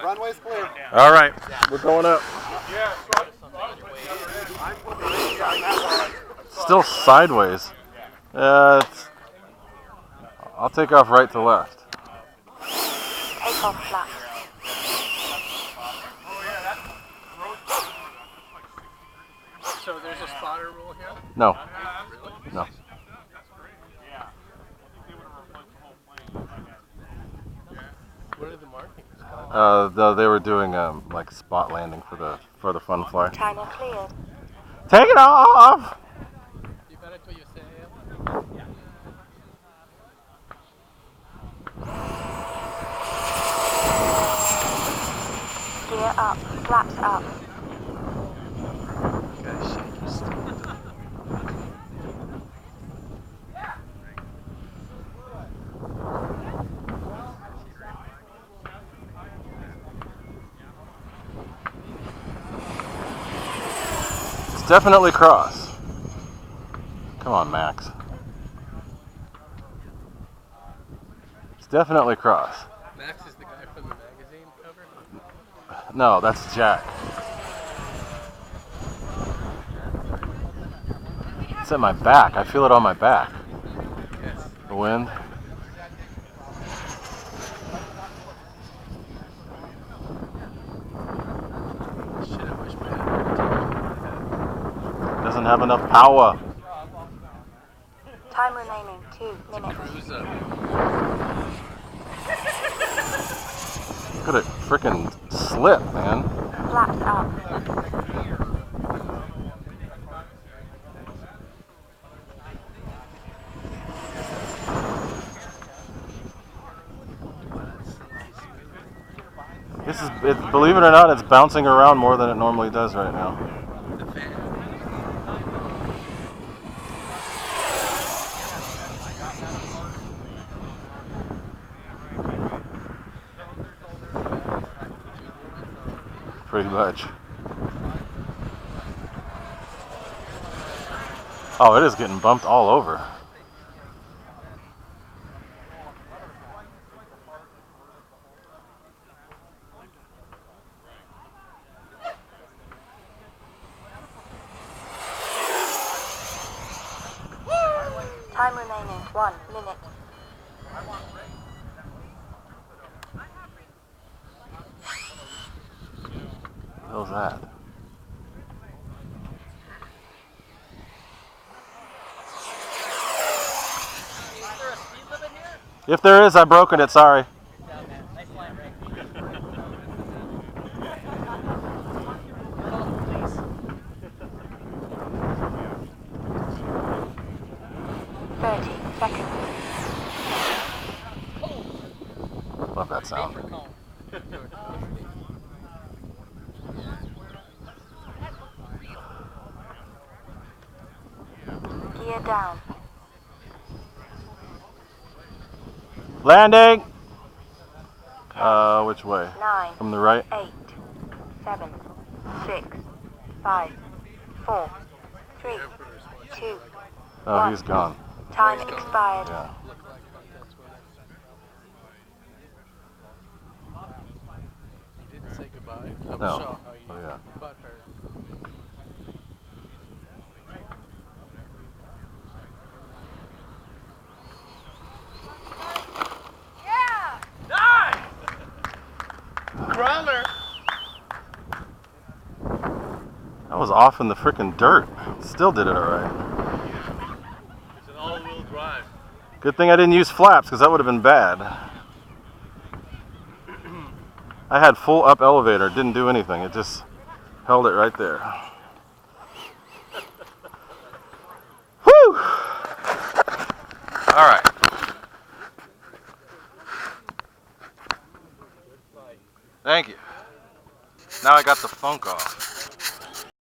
runway's clear. All right, we're going up. Still sideways. I'll take off right to left. Take off flat. So there's a spotter rule here? No. Really? No. What are the markings? They were doing like spot landing for the fun fly. China cleared. Take it off. You better put your sail. Gear up. Flaps up. Gotta shake your stick. It's definitely cross. Come on, Max. It's definitely cross. Max is the guy from the magazine cover? No, that's Jack. It's at my back. I feel it on my back. Yes. The wind. Shit, I wish my head Doesn't have enough power. Time remaining 2 minutes. cruise up. Look at it frickin' slip, man. Flaps up. Believe it or not, it's bouncing around more than it normally does right now. The fan. Pretty much. Oh, it is getting bumped all over. Time remaining 1 minute. What the hell's that? If there is, I've broken it, sorry. Nice line, Ray. 30 seconds. Love that sound. Gear down. Landing! Which way? 9, From the right? 8, 7, 6, 5, 4, 3, 2, Oh, he's gone. time expired. Yeah. You didn't say goodbye. I'm No. shocked how you Oh, yeah. butt hurt. Crawler! That was off in the frickin' dirt. Still did it alright. It's an all-wheel drive. Good thing I didn't use flaps, because that would have been bad. I had full up elevator, didn't do anything. It just held it right there. Whew! Alright. Thank you. Now I got the funk off.